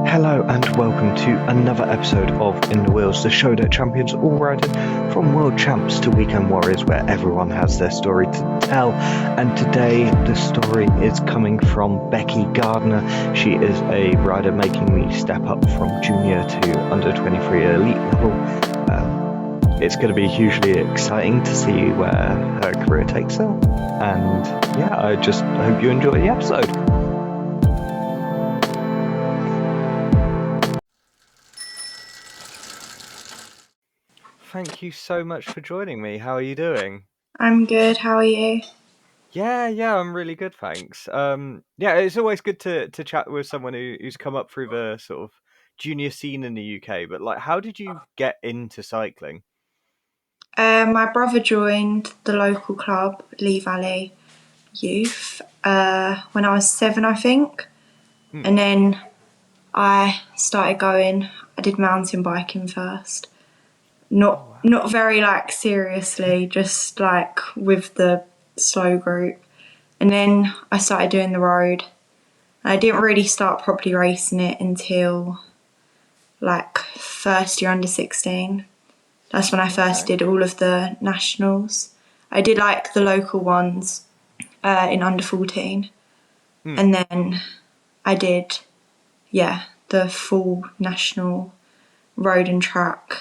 Hello and welcome to another episode of In the Wheels, the show that champions all riding from world champs to weekend warriors, where everyone has their story to tell. And today the story is coming from Becky Gardiner. She is a rider making the step up from junior to under 23 elite level. It's going to be hugely exciting to see where her career takes her. And yeah, I just hope you enjoy the episode. Thank you so much for joining me. How are you doing? I'm good. How are you? Yeah, I'm really good, thanks. It's always good to chat with someone who's come up through the sort of junior scene in the UK. But like, how did you get into cycling? My brother joined the local club, Lee Valley Youth, when I was 7, I think. And then I started going. I did mountain biking first. Not very seriously, just with the slow group. And then I started doing the road. I didn't really start properly racing it until first year under 16. That's when I first did all of the nationals. I did the local ones in under 14. And then I did, the full national road and track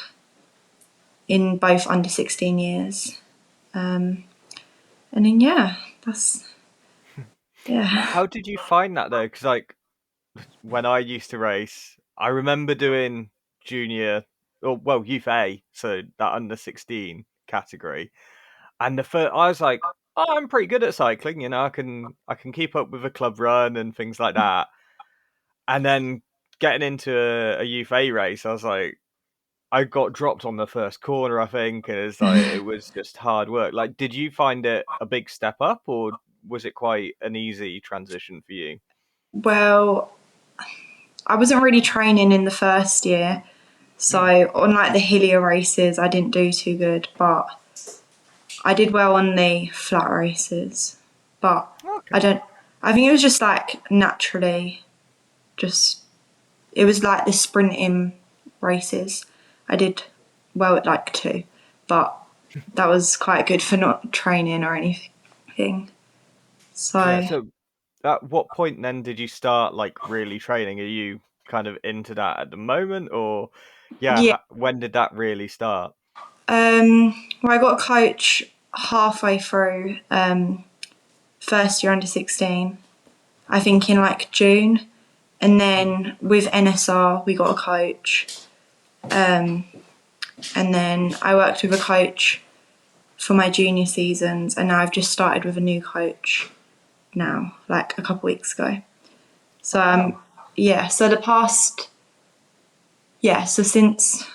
in both under 16 years. And then, How did you find that though? Because when I used to race, I remember doing junior, youth A, so that under 16 category. And the first, I was like, oh, I'm pretty good at cycling. You know, I can keep up with a club run and things like that. And then getting into a youth A race, I was like, I got dropped on the first corner, I think, and it was just hard work. Like, did you find it a big step up, or was it quite an easy transition for you? Well, I wasn't really training in the first year. So on the hillier races, I didn't do too good, but I did well on the flat races. But Okay. I think it was just naturally, it was the sprinting races. I did well at 2, but that was quite good for not training or anything. Yeah. So So, at what point then did you start really training? Are you kind of into that at the moment, or yeah, when did that really start? well, I got a coach halfway through first year under 16. I think in June, and then with NSR we got a coach, and then I worked with a coach for my junior seasons, and now I've just started with a new coach now, a couple weeks ago. So Wow. so the past so since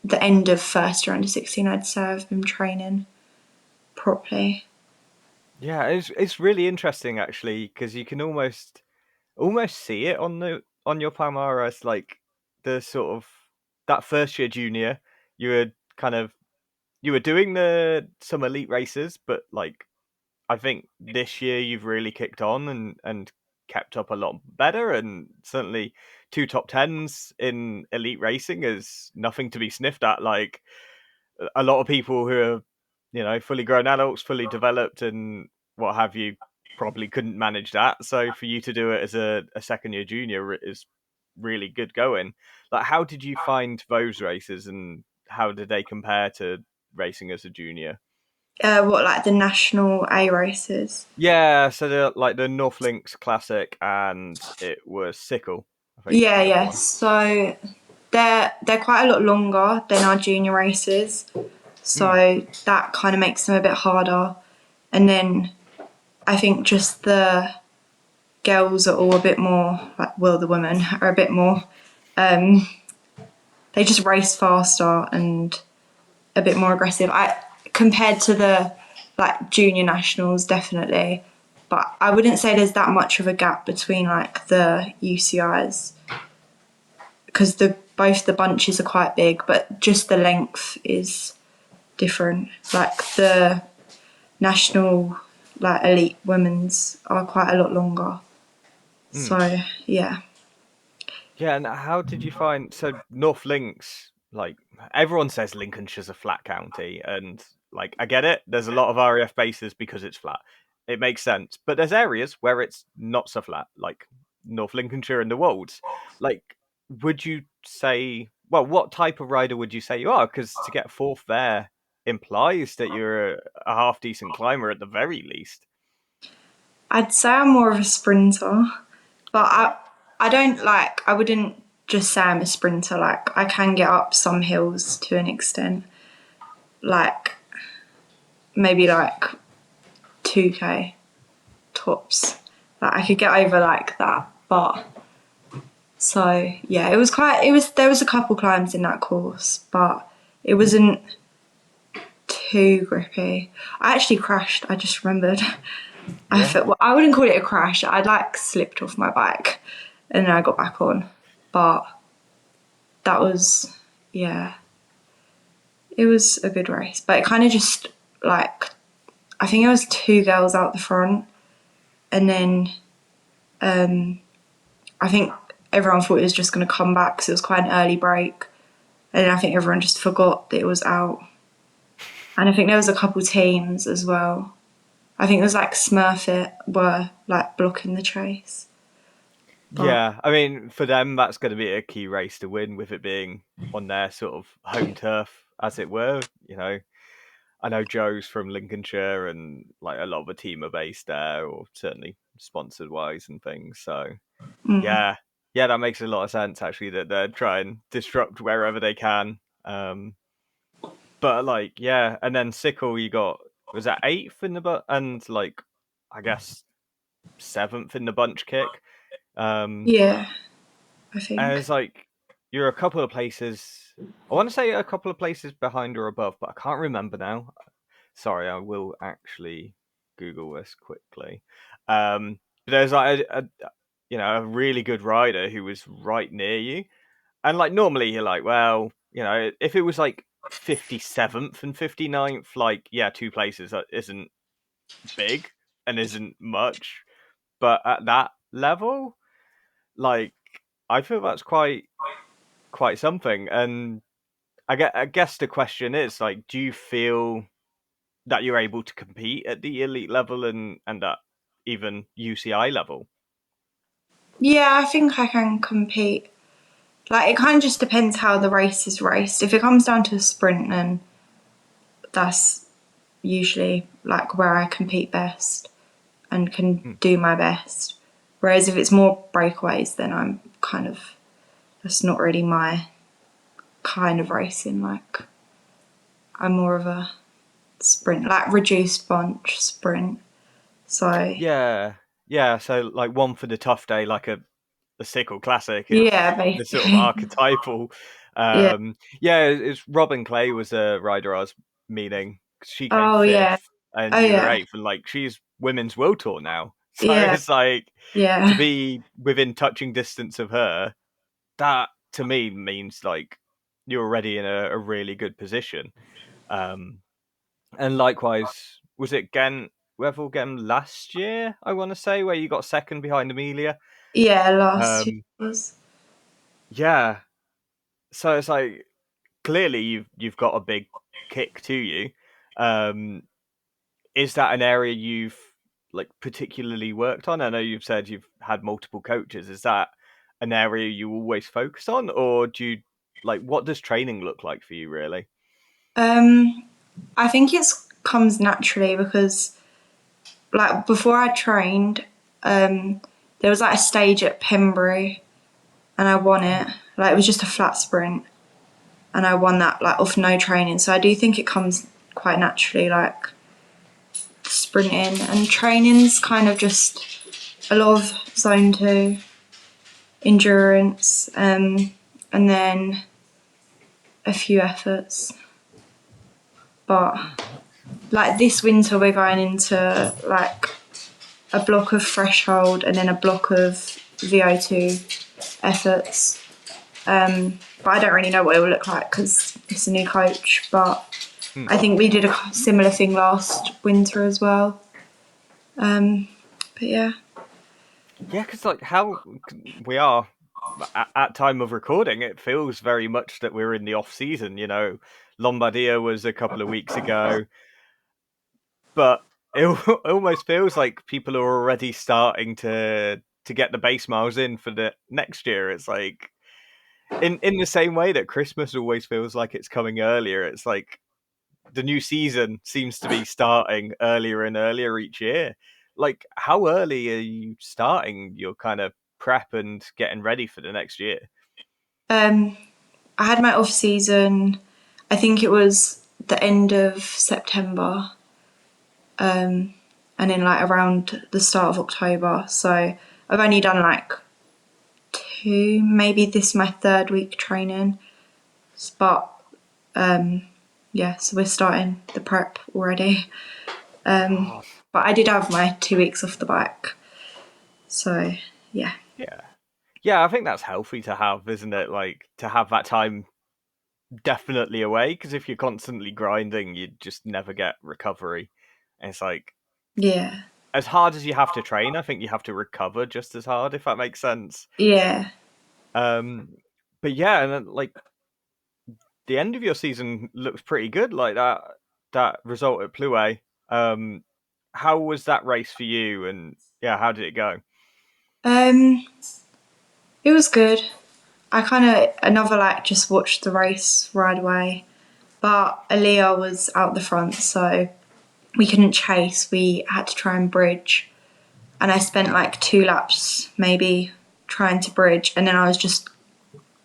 the end of first year under 16, I'd say I've been training properly. Yeah, it's really interesting actually because you can almost see it on your Palmares, like the sort of that first year junior, you were kind of you were doing some elite races, but I think this year you've really kicked on and kept up a lot better, and certainly 2 top 10s in elite racing is nothing to be sniffed at. Like a lot of people who are, fully grown adults, fully developed, and what have you, probably couldn't manage that. So for you to do it as a second year junior is really good going. Like, how did you find those races, and how did they compare to racing as a junior? The national A races? Yeah, so the North Links Classic, and it was Sickle, I think, the other Yeah. one. So they're quite a lot longer than our junior races, so that kind of makes them a bit harder. And then I think just the girls are all a bit more the women are a bit more. They just race faster and a bit more aggressive. I compared to the junior nationals, definitely. But I wouldn't say there's that much of a gap between the UCIs, because both the bunches are quite big, but just the length is different. The national elite women's are quite a lot longer. So yeah. Yeah, and how did you find so North Links? Like everyone says Lincolnshire's a flat county, and like I get it. There's a lot of RAF bases because it's flat. It makes sense, but there's areas where it's not so flat, like North Lincolnshire and the Wolds. Like, would you say? Well, what type of rider would you say you are? Because to get fourth there implies that you're a half decent climber at the very least. I'd say I'm more of a sprinter, but I don't like, I wouldn't just say I'm a sprinter. Like, I can get up some hills to an extent, like maybe like 2K tops. Like, I could get over like that, but so yeah, there was a couple climbs in that course, but it wasn't too grippy. I actually crashed, I just remembered. Yeah. Well, I wouldn't call it a crash. I like slipped off my bike and then I got back on. But that was, yeah, it was a good race. But it kind of just like, I think it was two girls out the front. And then I think everyone thought it was just going to come back because it was quite an early break. And then I think everyone just forgot that it was out. And I think there was a couple teams as well. I think it was like Smurfit were like blocking the chase. But Yeah, I mean, for them, that's going to be a key race to win, with it being on their sort of home turf, as it were. I know Joe's from Lincolnshire, and like a lot of the team are based there, or certainly sponsored wise and things. So yeah, yeah, that makes a lot of sense actually that they're trying to disrupt wherever they can. But like, yeah, and then Sickle, you got was that eighth in the and like I guess seventh in the bunch kick. Um, yeah, I And think. it's like you're a couple of places. I want to say a couple of places behind or above, but I can't remember now. Sorry, I will actually Google this quickly. But there's like a really good rider who was right near you, and like normally you're like, well, if it was like 57th and 59th, like yeah, two places that isn't big and isn't much, but at that level, like I feel that's quite something. And I guess the question is like, do you feel that you're able to compete at the elite level and at even UCI level? Yeah, I think I can compete. Like, it kind of just depends how the race is raced. If it comes down to a sprint, then that's usually like where I compete best and can Hmm. do my best. Whereas if it's more breakaways, then that's not really my kind of racing. Like, I'm more of a sprint, like reduced bunch sprint. So, Yeah, yeah. So like one for the tough day, like a sickle classic is yeah, the sort of basically. archetypal. Yeah. Yeah, it's Robin Clay was a rider I was meaning. She came Oh, yeah. fifth and Oh, you were yeah. eighth, and like she's women's world tour now. So Yeah. it's like to Yeah. be within touching distance of her, that to me means like you're already in a really good position. Um, and likewise, was it Gen Wevelgem last year? I want to say where you got second behind Amelia. Yeah, last year Um, was. yeah, so it's like clearly you've got a big kick to you. Um, is that an area you've like particularly worked on? I know you've said you've had multiple coaches. Is that an area you always focus on, or do you like what does training look like for you really? Um, I think it comes naturally because, like, before I trained, there was like a stage at Pembury and I won it. Like, it was just a flat sprint and I won that, like, off no training. So I do think it comes quite naturally, like, sprinting and training's kind of just a lot of zone two endurance, and then a few efforts. But like this winter, we're going into like a block of threshold and then a block of VO2 efforts. But I don't really know what it will look like because it's a new coach. But Hmm. I think we did a similar thing last winter as well. But yeah, Yeah, because like how we are at time of recording, it feels very much that we're in the off season. Lombardia was a couple of weeks ago, but it almost feels like people are already starting to get the base miles in for the next year. It's like in the same way that Christmas always feels like it's coming earlier. It's like the new season seems to be starting earlier and earlier each year. Like, how early are you starting your kind of prep and getting ready for the next year? Um, I had my off season. I think it was the end of September, and then like around the start of October. So I've only done like two, maybe this is my third week training. But yeah, so we're starting the prep already. Oh, But I did have my 2 weeks off the bike. So yeah. yeah. Yeah, I think that's healthy to have, isn't it? Like, to have that time definitely away, because if you're constantly grinding, you just never get recovery. And it's like, Yeah. as hard as you have to train, I think you have to recover just as hard, if that makes sense. Yeah. Um, but yeah, and then, like, the end of your season looks pretty good. Like that result at Plouay. Um, how was that race for you? And yeah, how did it go? Um it was good. I kind of another like just watched the race right away. But Aaliyah was out the front, so we couldn't chase. We had to try and bridge. And I spent like 2 laps maybe trying to bridge, and then I was just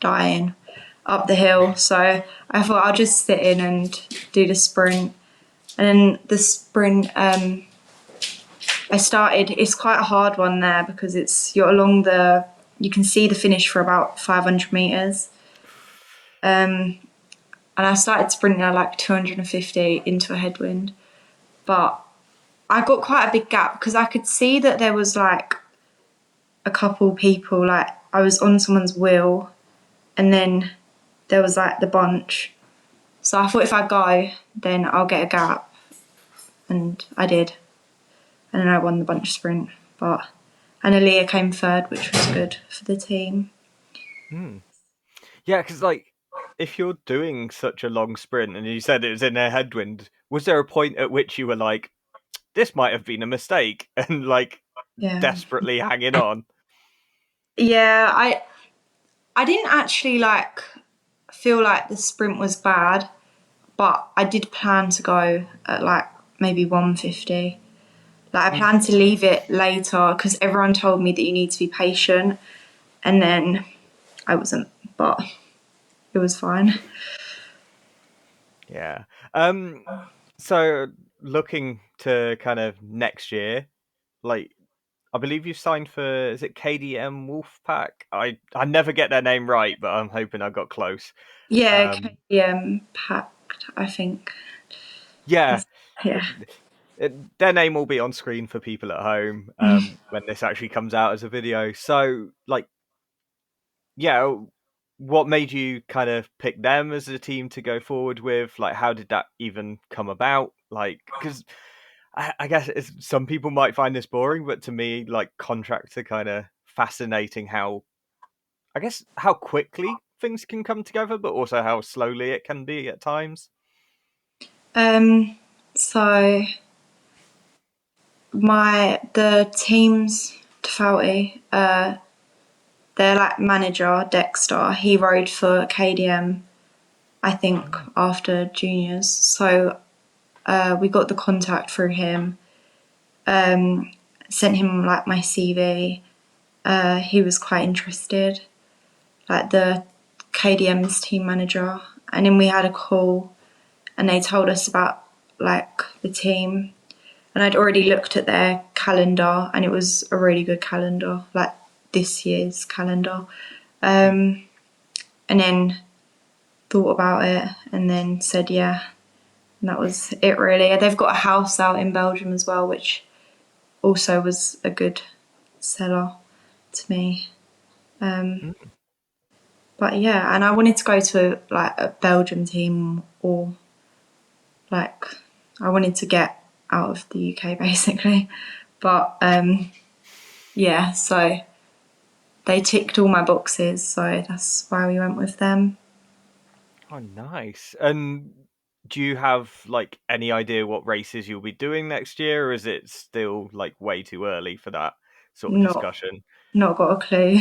dying up the hill. So I thought I'll just sit in and do the sprint. And then the sprint, I started. It's quite a hard one there because you're along the. You can see the finish for about 500 meters. And I started sprinting at like 250 into a headwind, but I got quite a big gap because I could see that there was like a couple people, like I was on someone's wheel, and then there was like the bunch. So I thought if I go, then I'll get a gap, and I did, and then I won the bunch sprint. But and Aaliyah came third, which was good for the team. Hmm. Yeah, because like if you're doing such a long sprint and you said it was in a headwind, was there a point at which you were like, "This might have been a mistake," and like Yeah, desperately hanging on? yeah. I didn't actually like feel like the sprint was bad, but I did plan to go at like maybe 150. Like I Mm. planned to leave it later because everyone told me that you need to be patient, and then I wasn't, but it was fine. Yeah. So looking to kind of next year, like I believe you signed for, is it KDM-Wolfpack? I never get their name right, but I'm hoping I got close. Yeah, Um, KDM packed, I think. yeah, Yeah. their name will be on screen for people at home when this actually comes out as a video. So, like, yeah, what made you kind of pick them as a team to go forward with? Like, how did that even come about? Like, because I guess some people might find this boring, but to me, like, contracts are kind of fascinating. How I guess how quickly things can come together, but also how slowly it can be at times. Um, so the team's Tofauti, their like manager, Dexter, he rode for KDM, I think, Mm. after juniors. So we got the contact through him, sent him like my CV. He was quite interested, like the KDM's team manager. And then we had a call and they told us about like the team. And I'd already looked at their calendar and it was a really good calendar, like this year's calendar. Mm. And then thought about it and then said yeah. And that was it really. They've got a house out in Belgium as well, which also was a good seller to me. Mm. But yeah, and I wanted to go to like a Belgium team or like I wanted to get out of the UK basically. But yeah, so they ticked all my boxes, so that's why we went with them. Oh, nice. And do you have like any idea what races you'll be doing next year, or is it still like way too early for that sort of Not discussion? not got a clue.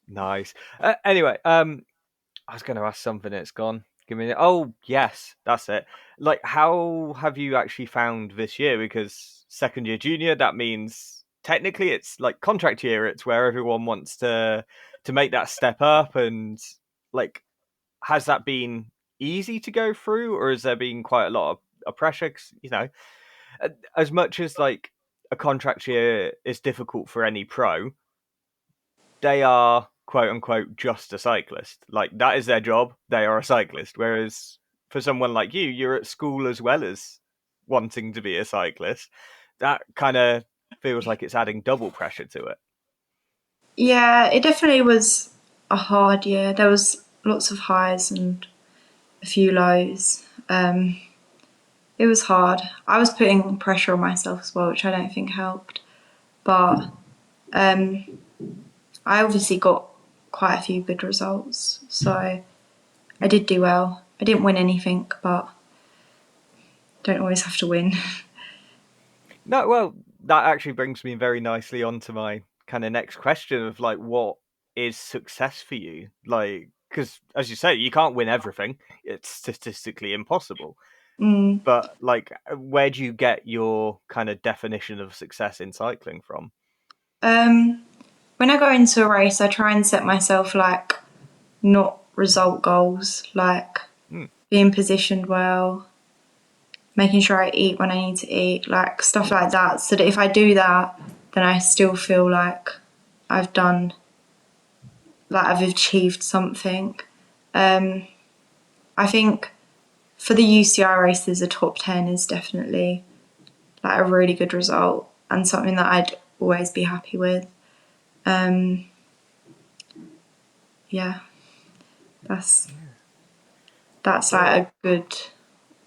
Nice. Anyway, I was going to ask something. It's gone. Give me. Oh, yes, that's it. Like, how have you actually found this year? Because second year junior, that means technically it's like contract year. It's where everyone wants to make that step up, and like, has that been easy to go through, or has there been quite a lot of pressure? 'Cause, as much as like a contract year is difficult for any pro, they are quote unquote just a cyclist. Like that is their job. They are a cyclist. Whereas for someone like you, you're at school as well as wanting to be a cyclist. That kind of feels like it's adding double pressure to it. Yeah, it definitely was a hard year. There was lots of highs and a few lows. It was hard. I was putting pressure on myself as well, which I don't think helped. But um, I obviously got quite a few good results, so I did do well. I didn't win anything, but don't always have to win. No, well, that actually brings me very nicely onto my kind of next question of like, what is success for you? Like, because as you say, you can't win everything; it's statistically impossible. Mm. But like, where do you get your kind of definition of success in cycling from? Um, when I go into a race, I try and set myself like not result goals, like Hmm. being positioned well, making sure I eat when I need to eat, like stuff like that. So that if I do that, then I still feel like I've done, like I've achieved something. Um, I think for the UCI races, a top 10 is definitely like a really good result and something that I'd always be happy with. Um, yeah, that's Yeah. that's Well, like a good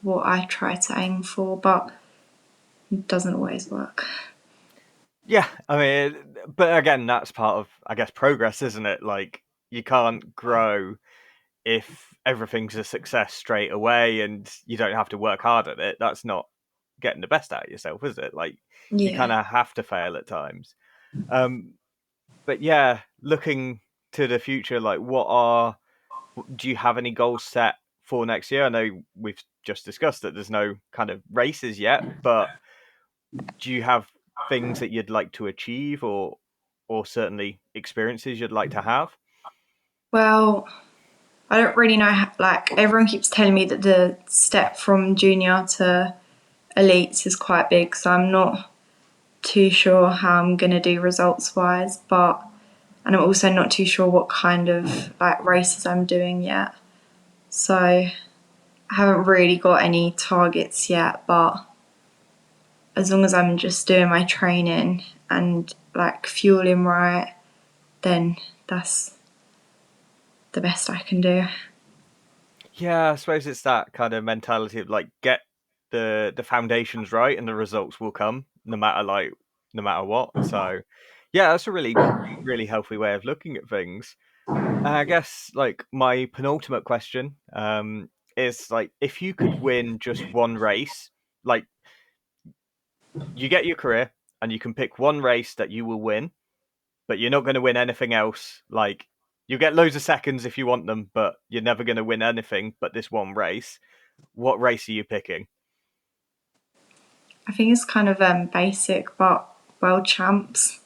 what I try to aim for, but it doesn't always work. yeah. I mean, but again, that's part of, I guess, progress, isn't it? Like, you can't grow if everything's a success straight away and you don't have to work hard at it. That's not getting the best out of yourself, is it? Like, you kind Yeah. of have to fail at times. Um, but yeah, looking to the future, like, do you have any goals set for next year? I know we've just discussed that there's no kind of races yet, but do you have things that you'd like to achieve, or certainly experiences you'd like to have? Well, I don't really know. Like everyone keeps telling me that the step from junior to elites is quite big, so I'm not too sure how I'm gonna do results wise. But and I'm also not too sure what kind of like races I'm doing yet. So I haven't really got any targets yet. But as long as I'm just doing my training and like fueling right, then that's the best I can do. Yeah, I suppose it's that kind of mentality of like, get the foundations right and the results will come no matter what. So yeah, that's a really healthy way of looking at things. And I guess like my penultimate question is like, if you could win just one race, like, you get your career and you can pick one race that you will win, but you're not going to win anything else. Like, you get loads of seconds if you want them, but you're never going to win anything but this one race. What race are you picking? I think it's kind of basic, but world champs.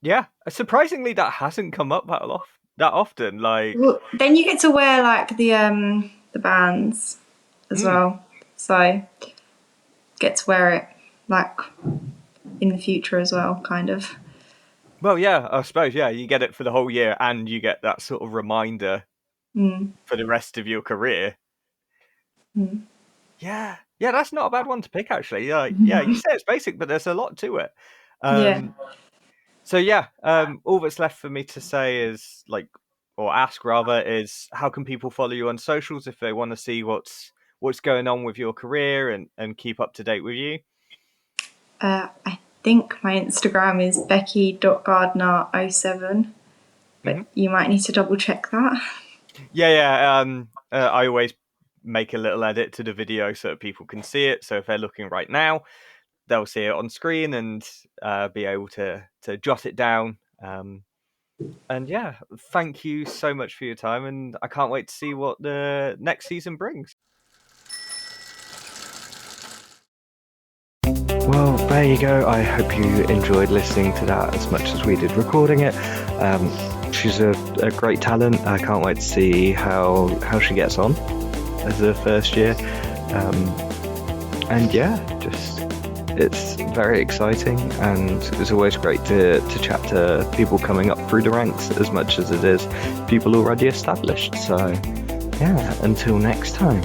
Yeah, surprisingly, that hasn't come up that often. Like, Well, then you get to wear like the bands as mm, well, so get to wear it like in the future as well, kind of. well, yeah, I suppose, yeah, you get it for the whole year, and you get that sort of reminder Mm, for the rest of your career. mm. Yeah, yeah, that's not a bad one to pick, actually. Yeah, you say it's basic, but there's a lot to it. Yeah. Um, So yeah, all that's left for me to say is like, or ask rather, is how can people follow you on socials if they want to see what's going on with your career and keep up to date with you? I think my Instagram is becky.gardiner07, but you might need to double check that. Yeah. I always make a little edit to the video so that people can see it. So if they're looking right now, they'll see it on screen and be able to jot it down. And yeah, thank you so much for your time, and I can't wait to see what the next season brings. Well, there you go. I hope you enjoyed listening to that as much as we did recording it. She's a great talent. I can't wait to see how she gets on as her first year. And yeah, it's very exciting, and it's always great to chat to people coming up through the ranks as much as it is people already established. So yeah, until next time.